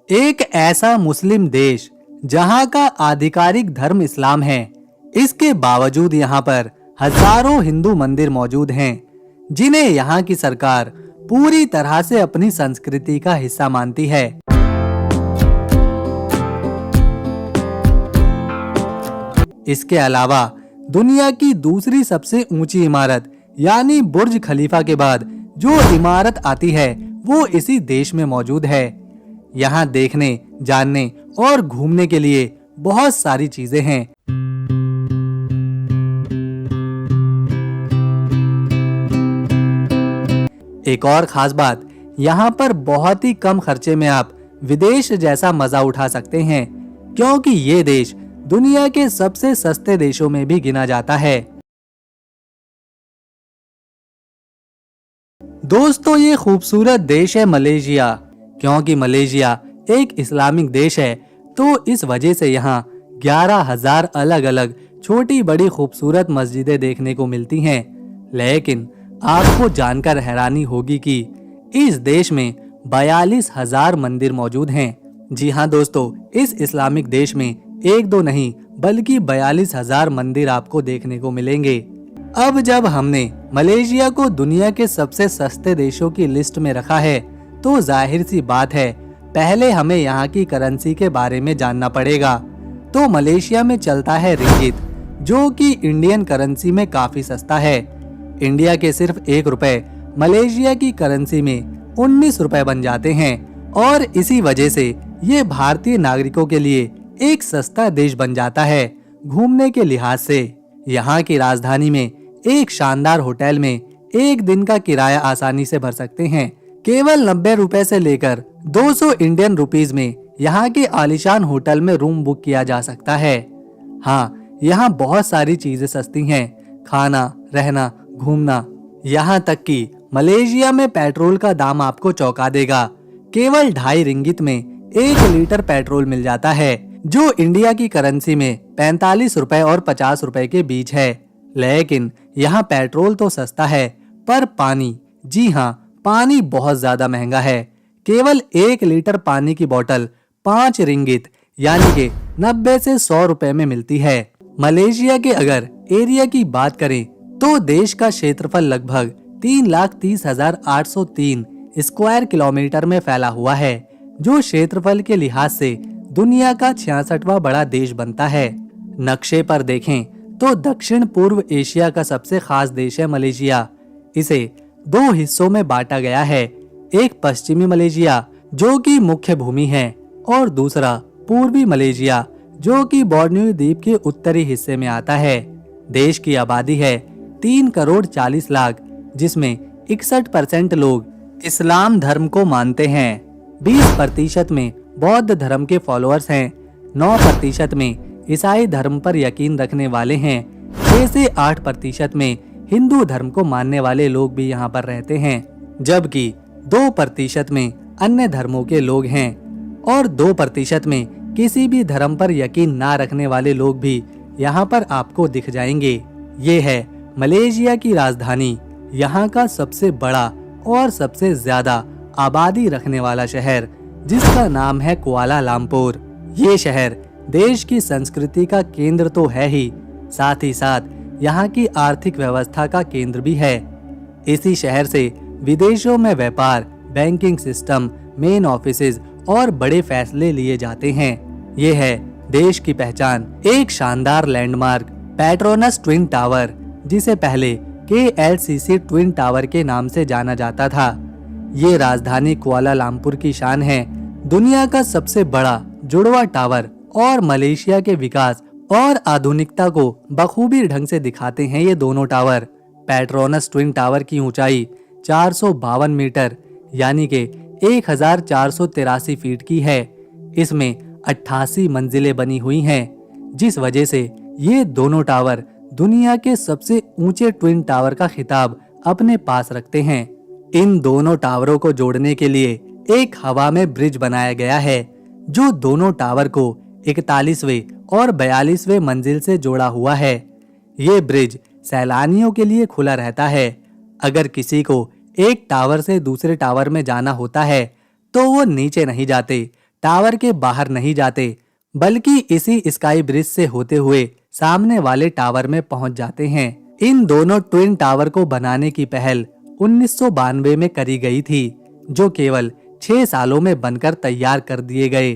एक ऐसा मुस्लिम देश जहां का आधिकारिक धर्म इस्लाम है, इसके बावजूद यहां पर हजारों हिंदू मंदिर मौजूद हैं, जिन्हें यहां की सरकार पूरी तरह से अपनी संस्कृति का हिस्सा मानती है। इसके अलावा दुनिया की दूसरी सबसे ऊंची इमारत यानी बुर्ज खलीफा के बाद जो इमारत आती है वो इसी देश में मौजूद है। यहाँ देखने, जानने और घूमने के लिए बहुत सारी चीजें हैं। एक और खास बात, यहाँ पर बहुत ही कम खर्चे में आप विदेश जैसा मजा उठा सकते हैं, क्योंकि ये देश दुनिया के सबसे सस्ते देशों में भी गिना जाता है। दोस्तों, ये खूबसूरत देश है मलेशिया। क्योंकि मलेशिया एक इस्लामिक देश है, तो इस वजह से यहाँ 11,000 अलग अलग छोटी बड़ी खूबसूरत मस्जिदें देखने को मिलती हैं। लेकिन आपको जानकर हैरानी होगी कि इस देश में 42,000 मंदिर मौजूद हैं। जी हाँ दोस्तों, इस इस्लामिक देश में एक दो नहीं बल्कि 42,000 मंदिर आपको देखने को मिलेंगे। अब जब हमने मलेशिया को दुनिया के सबसे सस्ते देशों की लिस्ट में रखा है, तो जाहिर सी बात है पहले हमें यहाँ की करेंसी के बारे में जानना पड़ेगा। तो मलेशिया में चलता है रिंगित, जो कि इंडियन करेंसी में काफी सस्ता है। इंडिया के सिर्फ 1 रुपए मलेशिया की करेंसी में 19 रुपए बन जाते हैं, और इसी वजह से ये भारतीय नागरिकों के लिए एक सस्ता देश बन जाता है घूमने के लिहाज से। यहाँ की राजधानी में एक शानदार होटल में एक दिन का किराया आसानी से भर सकते हैं। केवल 90 रुपए से लेकर 200 इंडियन रुपीज में यहाँ के आलीशान होटल में रूम बुक किया जा सकता है। हाँ, यहाँ बहुत सारी चीजें सस्ती हैं, खाना, रहना, घूमना। यहाँ तक कि मलेशिया में पेट्रोल का दाम आपको चौंका देगा। केवल 2.5 रिंगित में 1 लीटर पेट्रोल मिल जाता है, जो इंडिया की करेंसी में 45 रुपए और 50 रुपए के बीच है। लेकिन यहाँ पेट्रोल तो सस्ता है, पर पानी, जी हाँ, पानी बहुत ज्यादा महंगा है। केवल 1 लीटर पानी की बोतल 5 रिंगित यानी कि 90 से 100 रुपए में मिलती है। मलेशिया के अगर एरिया की बात करें तो देश का क्षेत्रफल लगभग 3,30,803 स्क्वायर किलोमीटर में फैला हुआ है, जो क्षेत्रफल के लिहाज से दुनिया का 66वां बड़ा देश बनता है। नक्शे पर देखें तो दक्षिण पूर्व एशिया का सबसे खास देश है मलेशिया। इसे 2 हिस्सों में बांटा गया है, एक पश्चिमी मलेशिया जो कि मुख्य भूमि है, और दूसरा पूर्वी मलेशिया जो कि बोर्नियो द्वीप के उत्तरी हिस्से में आता है। देश की आबादी है 3,40,00,000, जिसमें 61% लोग इस्लाम धर्म को मानते हैं, 20% में बौद्ध धर्म के फॉलोअर्स हैं, 9% में ईसाई धर्म पर यकीन रखने वाले हैं, 6 से 8% में हिंदू धर्म को मानने वाले लोग भी यहाँ पर रहते हैं, जबकि 2% में अन्य धर्मों के लोग हैं, और 2% में किसी भी धर्म पर यकीन ना रखने वाले लोग भी यहाँ पर आपको दिख जाएंगे। ये है मलेशिया की राजधानी, यहाँ का सबसे बड़ा और सबसे ज्यादा आबादी रखने वाला शहर, जिसका नाम है कुआलालंपुर। ये शहर देश की संस्कृति का केंद्र तो है ही, साथ ही साथ यहाँ की आर्थिक व्यवस्था का केंद्र भी है। इसी शहर से विदेशों में व्यापार, बैंकिंग सिस्टम, मेन ऑफिसेज और बड़े फैसले लिए जाते हैं। ये है देश की पहचान, एक शानदार लैंडमार्क पेट्रोनस ट्विन टावर, जिसे पहले KLCC ट्विन टावर के नाम से जाना जाता था। ये राजधानी कुआलालंपुर की शान है, दुनिया का सबसे बड़ा जुड़वा टावर, और मलेशिया के विकास और आधुनिकता को बखूबी ढंग से दिखाते हैं ये दोनों टावर। पेट्रोनस ट्विन टावर की ऊंचाई 452 मीटर यानी कि 1,483 फीट की है। इसमें 88 मंजिलें बनी हुई हैं, जिस वजह से ये दोनों टावर दुनिया के सबसे ऊंचे ट्विन टावर का खिताब अपने पास रखते हैं। इन दोनों टावरों को जोड़ने के लिए एक हवा में ब्रिज बनाया गया है, जो दोनों टावर को 41वें और 42वें मंजिल से जोड़ा हुआ है। ये ब्रिज सैलानियों के लिए खुला रहता है। अगर किसी को एक टावर से दूसरे टावर में जाना होता है तो वो नीचे नहीं जाते, टावर के बाहर नहीं जाते, बल्कि इसी स्काई ब्रिज से होते हुए सामने वाले टावर में पहुंच जाते हैं। इन दोनों ट्विन टावर को बनाने की पहल 1992 में करी गई थी, जो केवल 6 सालों में बनकर तैयार कर दिए गए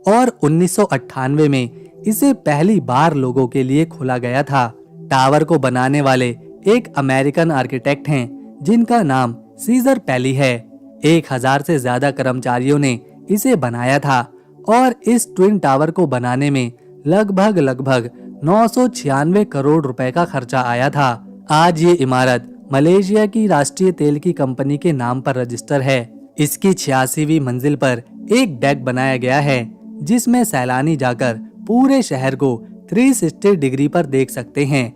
और 1998 में इसे पहली बार लोगों के लिए खोला गया था। टावर को बनाने वाले एक अमेरिकन आर्किटेक्ट हैं, जिनका नाम सीजर पैली है। 1000 से ज्यादा कर्मचारियों ने इसे बनाया था और इस ट्विन टावर को बनाने में लगभग 996 करोड़ रुपए का खर्चा आया था। आज ये इमारत मलेशिया की राष्ट्रीय तेल की कंपनी के नाम पर रजिस्टर है। इसकी 86वीं मंजिल पर एक डेक बनाया गया है, जिसमें सैलानी जाकर पूरे शहर को 360 डिग्री पर देख सकते हैं।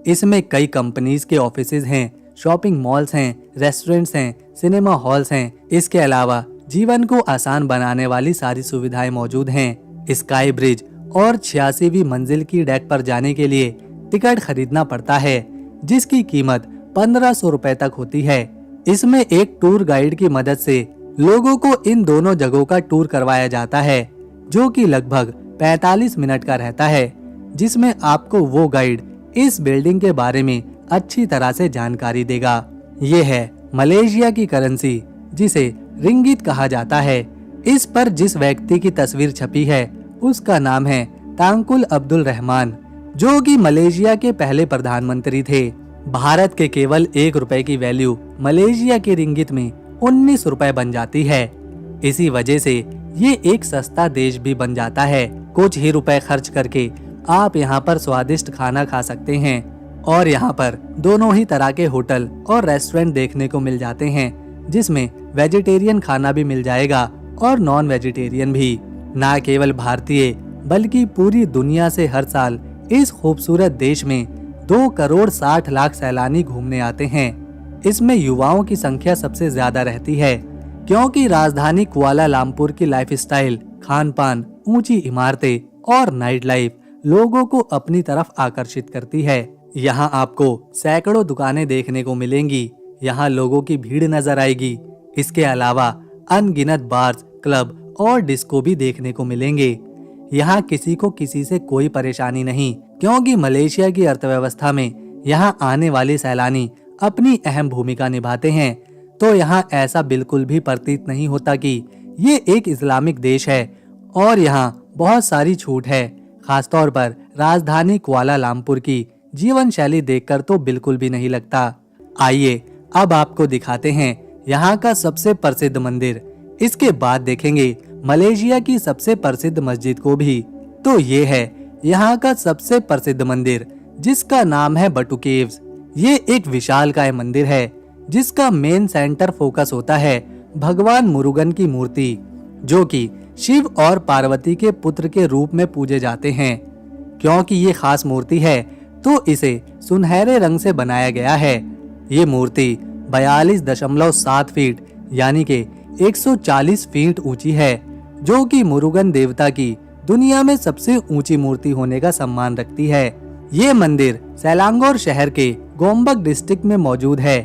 इसमें कई कंपनीज के ऑफिसेज हैं, शॉपिंग मॉल्स हैं, रेस्टोरेंट्स हैं, सिनेमा हॉल्स हैं। इसके अलावा जीवन को आसान बनाने वाली सारी सुविधाएं मौजूद हैं। स्काई ब्रिज और 86वीं मंजिल की डेक पर जाने के लिए टिकट खरीदना पड़ता है, जिसकी कीमत 1500 रुपए तक होती है। इसमें एक टूर गाइड की मदद से लोगों को इन दोनों जगहों का टूर करवाया जाता है, जो कि लगभग 45 मिनट का रहता है, जिसमें आपको वो गाइड इस बिल्डिंग के बारे में अच्छी तरह से जानकारी देगा। ये है मलेशिया की करेंसी, जिसे रिंगित कहा जाता है। इस पर जिस व्यक्ति की तस्वीर छपी है उसका नाम है तांकुल अब्दुल रहमान, जो कि मलेशिया के पहले प्रधानमंत्री थे। भारत के केवल 1 रुपए की वैल्यू मलेशिया के रिंगित में 19 रुपए बन जाती है। इसी वजह से ये एक सस्ता देश भी बन जाता है। कुछ ही रुपए खर्च करके आप यहाँ पर स्वादिष्ट खाना खा सकते हैं और यहाँ पर दोनों ही तरह के होटल और रेस्टोरेंट देखने को मिल जाते हैं, जिसमें वेजिटेरियन खाना भी मिल जाएगा और नॉन वेजिटेरियन भी। न केवल भारतीय बल्कि पूरी दुनिया से हर साल इस खूबसूरत देश में 2 करोड़ 60 लाख सैलानी घूमने आते हैं। इसमें युवाओं की संख्या सबसे ज्यादा रहती है, क्योंकि राजधानी कुआलालंपुर की लाइफस्टाइल, खान पान, ऊंची इमारतें और नाइट लाइफ लोगों को अपनी तरफ आकर्षित करती है। यहाँ आपको सैकड़ों दुकानें देखने को मिलेंगी। यहाँ लोगों की भीड़ नजर आएगी। इसके अलावा अनगिनत बार्स, क्लब और डिस्को भी देखने को मिलेंगे। यहाँ किसी को किसी से कोई परेशानी नहीं, क्योंकि मलेशिया की अर्थव्यवस्था में यहाँ आने वाले सैलानी अपनी अहम भूमिका निभाते हैं। तो यहाँ ऐसा बिल्कुल भी प्रतीत नहीं होता कि ये एक इस्लामिक देश है और यहाँ बहुत सारी छूट है। खासतौर पर राजधानी कुआलालंपुर की जीवन शैली देखकर तो बिल्कुल भी नहीं लगता। आइए अब आपको दिखाते हैं यहाँ का सबसे प्रसिद्ध मंदिर। इसके बाद देखेंगे मलेशिया की सबसे प्रसिद्ध मस्जिद को भी। तो ये है यहाँ का सबसे प्रसिद्ध मंदिर, जिसका नाम है बटू केव्स। ये एक विशालकाय मंदिर है, जिसका मेन सेंटर फोकस होता है भगवान मुरुगन की मूर्ति, जो कि शिव और पार्वती के पुत्र के रूप में पूजे जाते हैं। क्योंकि ये खास मूर्ति है तो इसे सुनहरे रंग से बनाया गया है। ये मूर्ति 42.7 फीट यानी कि 140 फीट ऊंची है, जो कि मुरुगन देवता की दुनिया में सबसे ऊंची मूर्ति होने का सम्मान रखती है। ये मंदिर सेलांगोर शहर के गोम्बक डिस्ट्रिक्ट में मौजूद है।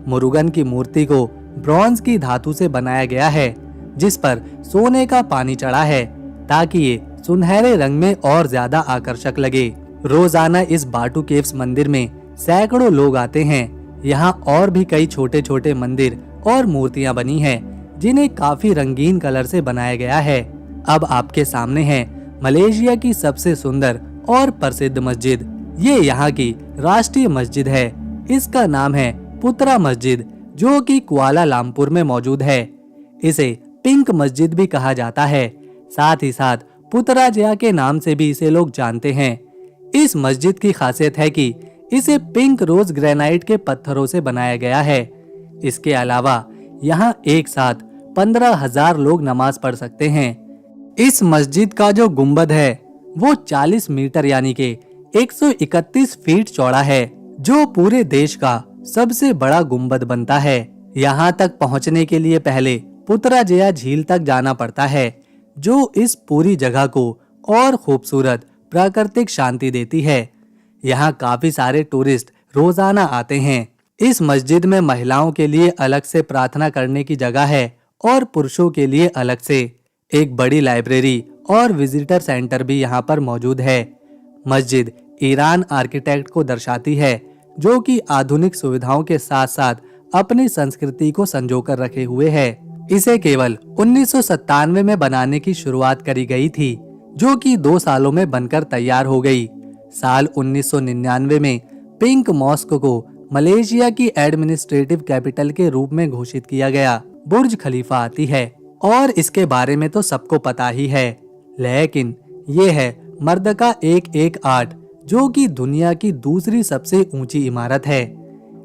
मुरुगन की मूर्ति को ब्रॉन्ज की धातु से बनाया गया है, जिस पर सोने का पानी चढ़ा है, ताकि ये सुनहरे रंग में और ज्यादा आकर्षक लगे। रोजाना इस बाटू केव्स मंदिर में सैकड़ों लोग आते हैं। यहाँ और भी कई छोटे छोटे मंदिर और मूर्तियाँ बनी हैं, जिन्हें काफी रंगीन कलर से बनाया गया है। अब आपके सामने है मलेशिया की सबसे सुंदर और प्रसिद्ध मस्जिद। ये यहाँ की राष्ट्रीय मस्जिद है। इसका नाम है पुत्रा मस्जिद, जो कि कुआलालंपुर में मौजूद है। इसे पिंक मस्जिद भी कहा जाता है। साथ ही साथ पुतराजया के नाम से भी इसे लोग जानते हैं। इस मस्जिद की खासियत है कि इसे पिंक रोज ग्रेनाइट के पत्थरों से बनाया गया है। इसके अलावा यहाँ एक साथ 15,000 लोग नमाज पढ़ सकते हैं। इस मस्जिद का जो गुंबद है वो 40 मीटर यानी कि 131 फीट चौड़ा है, जो पूरे देश का सबसे बड़ा गुंबद बनता है। यहाँ तक पहुँचने के लिए पहले पुतराजया झील तक जाना पड़ता है, जो इस पूरी जगह को और खूबसूरत प्राकृतिक शांति देती है। यहाँ काफी सारे टूरिस्ट रोजाना आते हैं। इस मस्जिद में महिलाओं के लिए अलग से प्रार्थना करने की जगह है और पुरुषों के लिए अलग से। एक बड़ी लाइब्रेरी और विजिटर सेंटर भी यहाँ पर मौजूद है। मस्जिद ईरान आर्किटेक्ट को दर्शाती है, जो कि आधुनिक सुविधाओं के साथ साथ अपनी संस्कृति को संजोकर रखे हुए है। इसे केवल 1997 में बनाने की शुरुआत करी गई थी, जो कि 2 सालों में बनकर तैयार हो गई। साल 1999 में पिंक मॉस्क को मलेशिया की एडमिनिस्ट्रेटिव कैपिटल के रूप में घोषित किया गया। बुर्ज खलीफा आती है और इसके बारे में तो सबको पता ही है, लेकिन ये है मर्दका 118, जो कि दुनिया की दूसरी सबसे ऊंची इमारत है।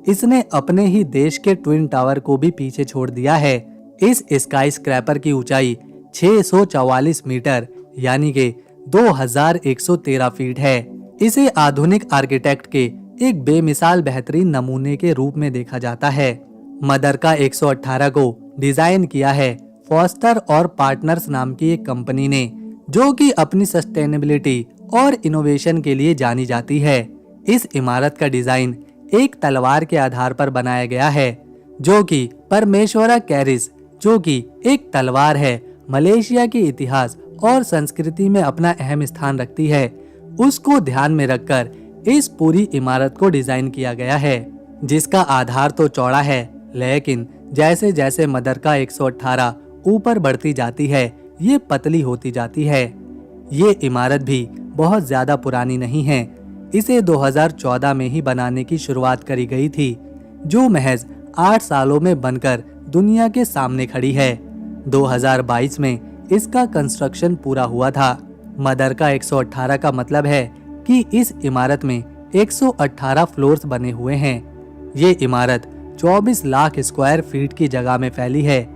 इसने अपने ही देश के ट्विन टावर को भी पीछे छोड़ दिया है। इस स्काई स्क्रैपर की ऊंचाई 644 मीटर यानी कि 2113 फीट है। इसे आधुनिक आर्किटेक्ट के एक बेमिसाल बेहतरीन नमूने के रूप में देखा जाता है। मदरका 118 को डिजाइन किया है फॉस्टर और पार्टनर्स नाम की एक कंपनी ने, जो कि अपनी सस्टेनेबिलिटी और इनोवेशन के लिए जानी जाती है। इस इमारत का डिजाइन एक तलवार के आधार पर बनाया गया है, जो कि परमेश्वरा कैरिस, जो कि एक तलवार है, मलेशिया के इतिहास और संस्कृति में अपना अहम स्थान रखती है। उसको ध्यान में रखकर इस पूरी इमारत को डिजाइन किया गया है, जिसका आधार तो चौड़ा है, लेकिन जैसे जैसे मदरका 118 ऊपर बढ़ती जाती है, ये पतली होती जाती है। ये इमारत भी बहुत ज्यादा पुरानी नहीं है। इसे 2014 में ही बनाने की शुरुआत करी गई थी, जो महज 8 सालों में बनकर दुनिया के सामने खड़ी है। 2022 में इसका कंस्ट्रक्शन पूरा हुआ था। मदरका 118 का मतलब है कि इस इमारत में 118 फ्लोर्स बने हुए हैं। ये इमारत 24 लाख स्क्वायर फीट की जगह में फैली है।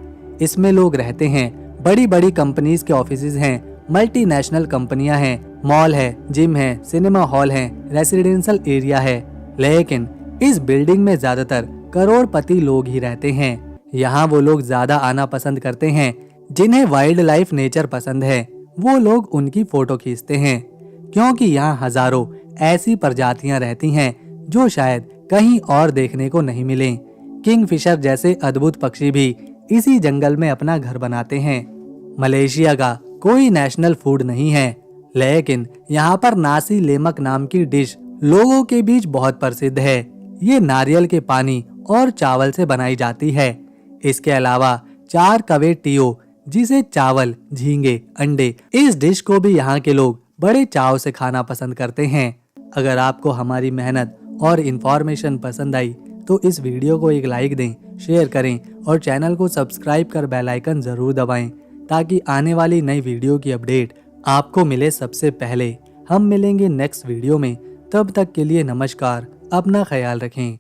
इसमें लोग रहते हैं, बड़ी बड़ी कंपनीज के ऑफिसेज हैं, मल्टीनेशनल कंपनियां हैं, मॉल है, जिम है, सिनेमा हॉल है, रेसिडेंशियल एरिया है। लेकिन इस बिल्डिंग में ज्यादातर करोड़पति लोग ही रहते हैं। यहाँ वो लोग ज्यादा आना पसंद करते हैं जिन्हें वाइल्ड लाइफ नेचर पसंद है। वो लोग उनकी फोटो खींचते हैं, क्योंकि यहाँ हजारों ऐसी प्रजातियां रहती हैं जो शायद कहीं और देखने को नहीं मिले। किंगफिशर जैसे अद्भुत पक्षी भी इसी जंगल में अपना घर बनाते हैं। मलेशिया का कोई नेशनल फूड नहीं है, लेकिन यहाँ पर नासी लेमक नाम की डिश लोगों के बीच बहुत प्रसिद्ध है। ये नारियल के पानी और चावल से बनाई जाती है। इसके अलावा 4 कवे टियो, जिसे चावल, झींगे, अंडे, इस डिश को भी यहाँ के लोग बड़े चाव से खाना पसंद करते हैं। अगर आपको हमारी मेहनत और इन्फॉर्मेशन पसंद आई तो इस वीडियो को एक लाइक दें, शेयर करें और चैनल को सब्सक्राइब कर बेल आइकन जरूर दबाएं, ताकि आने वाली नई वीडियो की अपडेट आपको मिले सबसे पहले। हम मिलेंगे नेक्स्ट वीडियो में, तब तक के लिए नमस्कार, अपना ख्याल रखें।